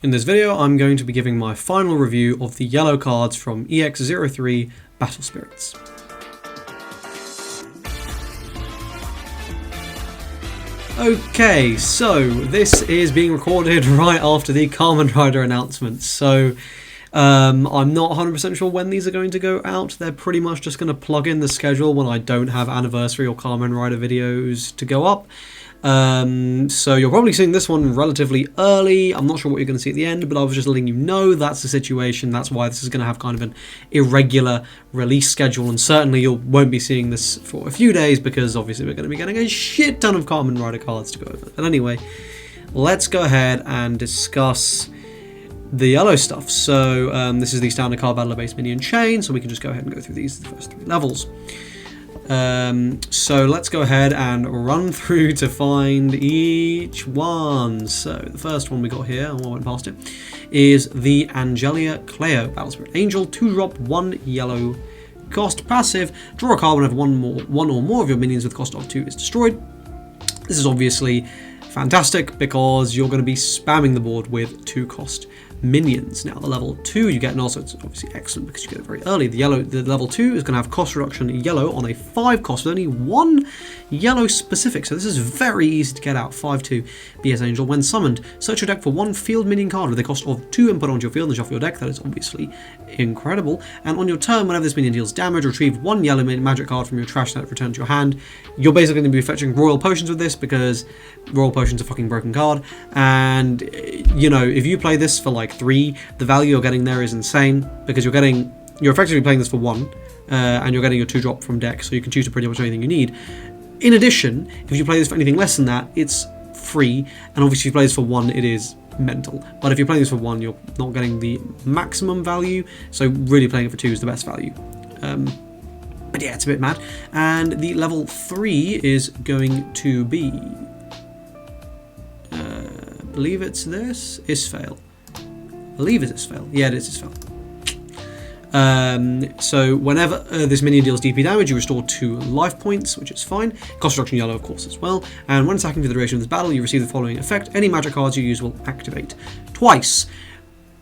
In this video, I'm going to be giving my final review of the yellow cards from EX03 Battle Spirits. Okay, so this is being recorded right after the Kamen Rider announcement, so I'm not 100% sure when these are going to go out. They're pretty much just going to plug in the schedule when I don't have anniversary or Kamen Rider videos to go up. So you're probably seeing this one relatively early. I'm not sure what you're going to see at the end, but I was just letting you know that's the situation. That's why this is going to have kind of an irregular release schedule, and certainly you won't be seeing this for a few days because obviously we're going to be getting a shit ton of Kamen Rider cards to go over. But anyway, let's go ahead and discuss the yellow stuff. So this is the standard card battler based minion chain, so we can just go ahead and go through these, the first three levels. So let's go ahead and run through to find each one. So the first one we got here, I went past it, is the Angelia Cleo Battle Spirit Angel, 2-drop, 1 yellow cost passive. Draw a card whenever one or more of your minions with cost of 2 is destroyed. This is obviously fantastic because you're going to be spamming the board with 2 cost minions. Now the level 2 you get, and also it's obviously excellent because you get it very early. The level 2 is going to have cost reduction yellow on a 5 cost with only 1 yellow specific, so this is very easy to get out. 5/2 BS Angel. When summoned, search your deck for 1 field minion card with a cost of 2 and put onto your field and shuffle your deck. That is obviously incredible. And on your turn, whenever this minion deals damage, retrieve 1 yellow magic card from your trash that return to your hand. You're basically going to be fetching Royal Potions with this because Royal Potions are a fucking broken card, and you know, if you play this for like 3, the value you're getting there is insane because you're effectively playing this for 1, and you're getting your 2-drop from deck, so you can choose to pretty much anything you need. In addition, if you play this for anything less than that, it's free, and obviously if you play this for 1, it is mental. But if you're playing this for 1, you're not getting the maximum value, so really playing it for 2 is the best value. But yeah, it's a bit mad. And the level 3 is going to be, I believe it's this, Isfail. I believe it's Isfail. Yeah, it is Isfail. So whenever this minion deals DP damage, you restore 2 life points, which is fine. Cost reduction yellow, of course, as well. And when attacking for the duration of this battle, you receive the following effect. Any magic cards you use will activate twice.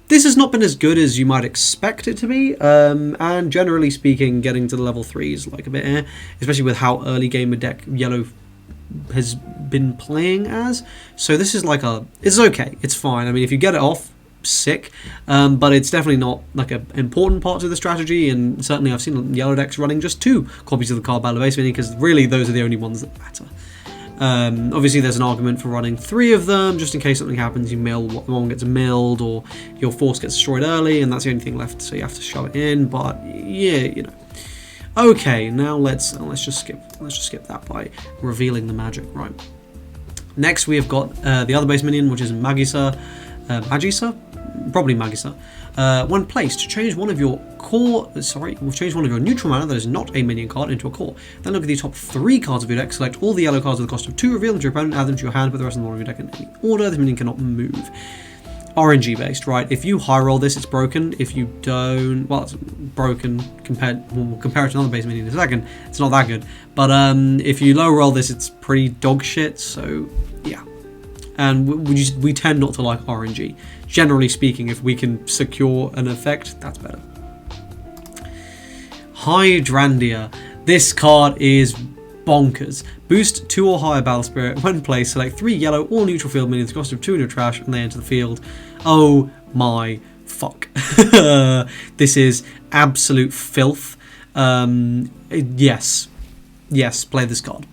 This has not been as good as you might expect it to be, and generally speaking, getting to the level 3 is like a bit especially with how early game a deck yellow has been playing as. So this is like it's okay, it's fine. I mean, if you get it off, sick, but it's definitely not like an important part of the strategy, and certainly I've seen yellow decks running just 2 copies of the card battle base minion because really those are the only ones that matter. Obviously there's an argument for running 3 of them just in case something happens, one gets milled or your force gets destroyed early and that's the only thing left, so you have to shove it in. But yeah, you know. Okay, now let's just skip that by revealing the magic, right? Next we have got the other base minion, which is Magisa. Probably Magisa. When placed, change one of your neutral mana that is not a minion card into a core. Then look at the top 3 cards of your deck, select all the yellow cards with the cost of 2, reveal them to your opponent, add them to your hand, put the rest of them on your deck in any order. This minion cannot move. RNG based, right? If you high roll this, it's broken. If you don't, well, it's broken we'll compare it to another base minion in a second. It's not that good. But if you low roll this, it's pretty dog shit. So yeah. And we tend not to like RNG. Generally speaking, if we can secure an effect, that's better. Hydrangea. This card is bonkers. Boost 2 or higher Battle Spirit. When placed, select 3 yellow or neutral field minions, cost of 2 in your trash, and they enter the field. Oh my fuck. This is absolute filth. Yes, play this card.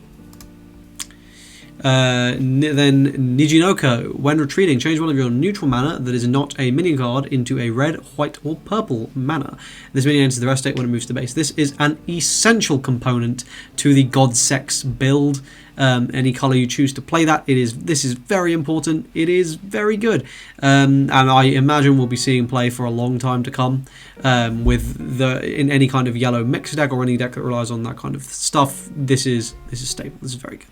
Then Nijinoko. When retreating, change one of your neutral mana that is not a minion card into a red, white, or purple mana. This minion enters the rest state when it moves to base. This is an essential component to the God Sex build. Any color you choose to play that, this is very important. It is very good, and I imagine we'll be seeing play for a long time to come in any kind of yellow mix deck or any deck that relies on that kind of stuff. This is stable. This is very good.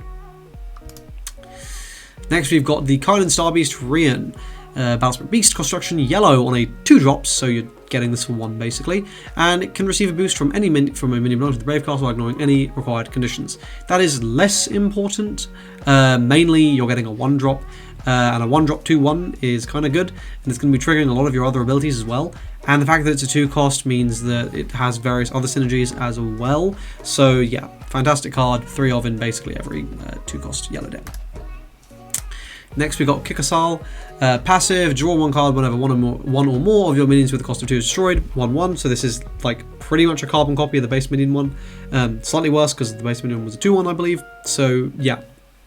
Next we've got the Kylan Starbeast Rian. Battlesprit Beast, construction yellow on a 2-drop, so you're getting this for 1 basically, and it can receive a boost from any from a minion belonging to the Brave Castle while ignoring any required conditions. That is less important. Mainly you're getting a 1-drop, and a 1-drop 2/1 is kind of good, and it's going to be triggering a lot of your other abilities as well. And the fact that it's a 2-cost means that it has various other synergies as well. So yeah, fantastic card, 3 of in basically every 2-cost yellow deck. Next we got Kikasal, passive, draw 1 card whenever one or more of your minions with the cost of 2 is destroyed, 1/1, so this is like pretty much a carbon copy of the base minion one, slightly worse because the base minion one was a 2/1 I believe, so yeah,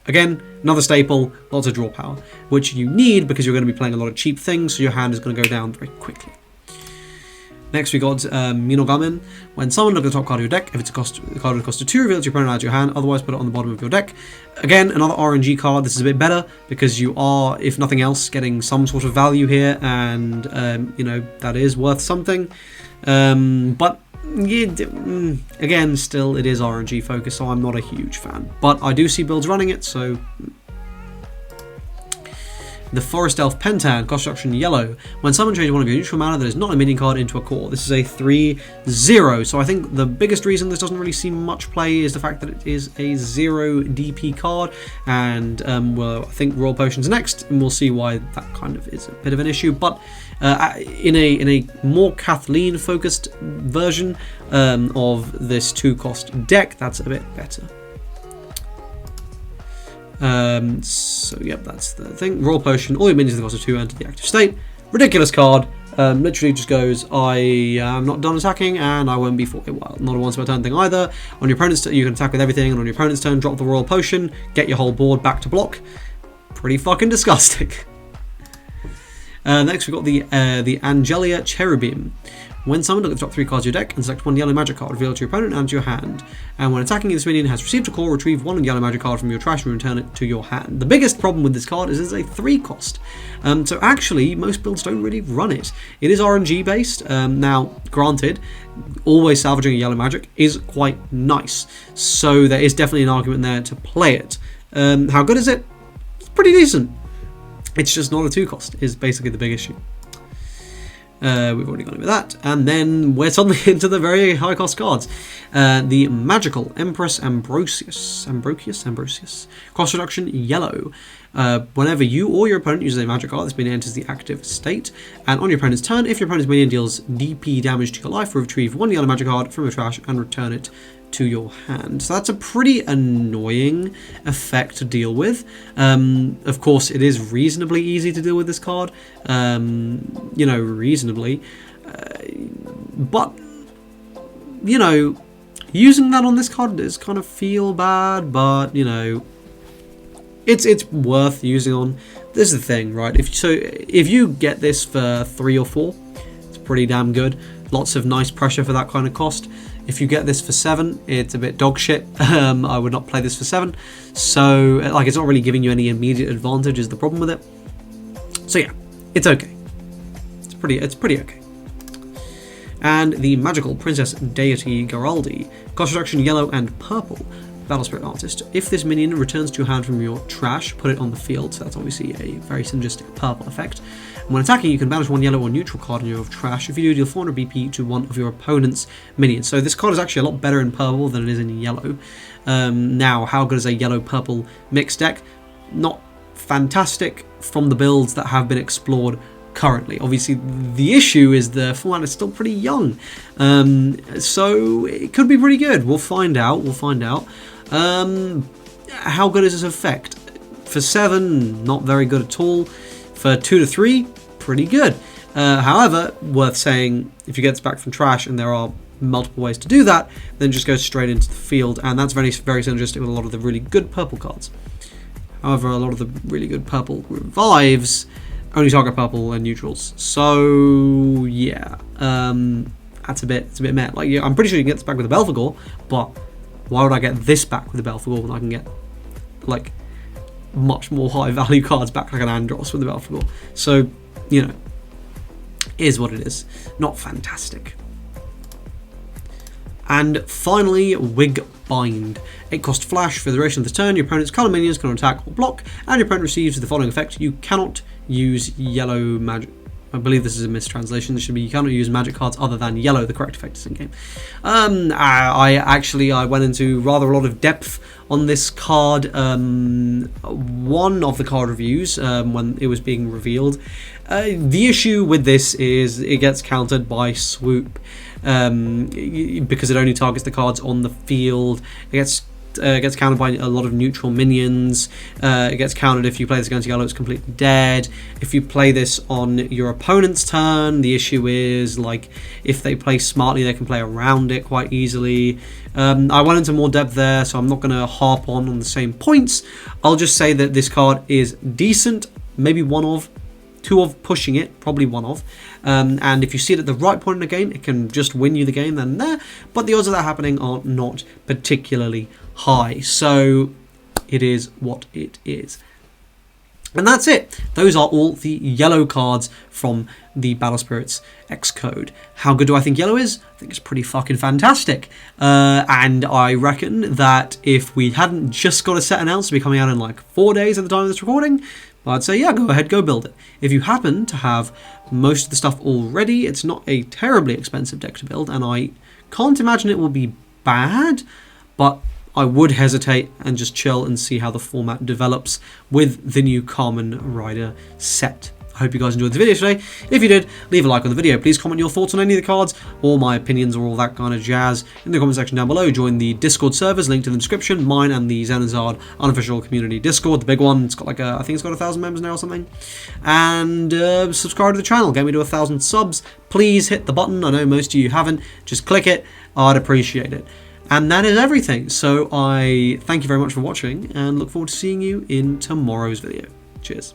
again, another staple, lots of draw power, which you need because you're going to be playing a lot of cheap things, so your hand is going to go down very quickly. Next we got Minogamin. When summoned, look at the top card of your deck. If it's a card with a cost of 2, reveal it to your opponent out of your hand. Otherwise, put it on the bottom of your deck. Again, another RNG card. This is a bit better because you are, if nothing else, getting some sort of value here, and you know that is worth something. But again, still it is RNG focused, so I'm not a huge fan. But I do see builds running it, so. The Forest Elf Pentan, construction yellow. When summoned, change one of your neutral mana that is not a minion card into a core. This is a 3/0. So I think the biggest reason this doesn't really see much play is the fact that it is a 0 DP card. And well, I think Royal Potion's next, and we'll see why that kind of is a bit of an issue. But in a more Kathleen focused version of this 2-cost deck, that's a bit better. So yep, that's the thing. Royal Potion, all your minions with the cost of 2 enter the active state. Ridiculous card. Literally just goes, I am not done attacking and I won't be for a while. Not a once per turn thing either. On your opponent's turn, you can attack with everything, and on your opponent's turn, drop the Royal Potion, get your whole board back to block. Pretty fucking disgusting. Next we've got the Angelia Cherubim. When summoned, look at the top 3 cards of your deck and select 1 yellow magic card, reveal it to your opponent and to your hand. And when attacking, this minion has received a core, retrieve 1 yellow magic card from your trash and return it to your hand. The biggest problem with this card is it's a 3-cost. So actually, most builds don't really run it. It is RNG based. Now, granted, always salvaging a yellow magic is quite nice. So there is definitely an argument there to play it. How good is it? It's pretty decent. It's just not a 2-cost, is basically the big issue. We've already gone over that, and then we're suddenly into the very high cost cards. The Magical Empress Ambrosius. Cost reduction yellow. Whenever you or your opponent uses a magic card, this minion enters the active state, and on your opponent's turn, if your opponent's minion deals DP damage to your life, retrieve 1 yellow magic card from your trash and return it to your hand. So that's a pretty annoying effect to deal with. Of course, it is reasonably easy to deal with this card, you know, reasonably, but you know, using that on this card is kind of feel bad, but you know, it's worth using on. This is the thing, right? If you get this for 3 or 4, it's pretty damn good. Lots of nice pressure for that kind of cost. If you get this for 7, it's a bit dog shit. I would not play this for 7. So, like, it's not really giving you any immediate advantage is the problem with it. So yeah, it's okay. It's pretty okay. And the Magical Princess Deity Garaldi. Cost reduction yellow and purple. Battlesprit Artist. If this minion returns to your hand from your trash, put it on the field. So that's obviously a very synergistic purple effect. And when attacking, you can banish 1 yellow or neutral card in your trash. If you do, deal 400 BP to 1 of your opponent's minions. So this card is actually a lot better in purple than it is in yellow. Now, how good is a yellow-purple mixed deck? Not fantastic from the builds that have been explored currently. Obviously, the issue is the format is still pretty young. So it could be pretty good. We'll find out. How good is this effect? For 7, not very good at all. For 2 to 3, pretty good. However, worth saying, if you get this back from trash, and there are multiple ways to do that, then just go straight into the field, and that's very, very synergistic with a lot of the really good purple cards. However, a lot of the really good purple revives only target purple and neutrals. So yeah, it's a bit meh. Like, yeah, I'm pretty sure you can get this back with a Belphegor, but why would I get this back with a Belphegor when I can get like much more high value cards back, like an Andros with the Belphegor? So, you know, is what it is. Not fantastic. And finally, Wig Bind. 8 cost flash. For the duration of the turn, your opponent's colour minions can attack or block, and your opponent receives the following effect: you cannot use yellow magic. I believe this is a mistranslation. This should be you cannot use magic cards other than yellow. The correct effect is in game. I went into rather a lot of depth on this card. One of the card reviews when it was being revealed. The issue with this is it gets countered by swoop because it only targets the cards on the field. It gets countered by a lot of neutral minions. It gets countered if you play this against yellow, it's completely dead. If you play this on your opponent's turn, the issue is, like, if they play smartly, they can play around it quite easily. I went into more depth there, so I'm not going to harp on the same points. I'll just say that this card is decent, maybe one of, two of pushing it, probably one of. And if you see it at the right point in the game, it can just win you the game then and there. But the odds of that happening are not particularly high. So it is what it is. And that's it. Those are all the yellow cards from the Battle Spirits Xcode. How good do I think yellow is? I think it's pretty fucking fantastic. And I reckon that if we hadn't just got a set announced to be coming out in like 4 days at the time of this recording, I'd say, yeah, go ahead, go build it. If you happen to have most of the stuff already, it's not a terribly expensive deck to build, and I can't imagine it will be bad, but I would hesitate and just chill and see how the format develops with the new Kamen Rider set. I hope you guys enjoyed the video today. If you did, leave a like on the video. Please comment your thoughts on any of the cards, or my opinions, or all that kind of jazz in the comment section down below. Join the Discord servers, linked in the description, mine and the Zenonzard unofficial community Discord, the big one. It's got like I think it's got 1,000 members now or something. And subscribe to the channel, get me to 1,000 subs. Please hit the button. I know most of you haven't. Just click it. I'd appreciate it. And that is everything. So I thank you very much for watching and look forward to seeing you in tomorrow's video. Cheers.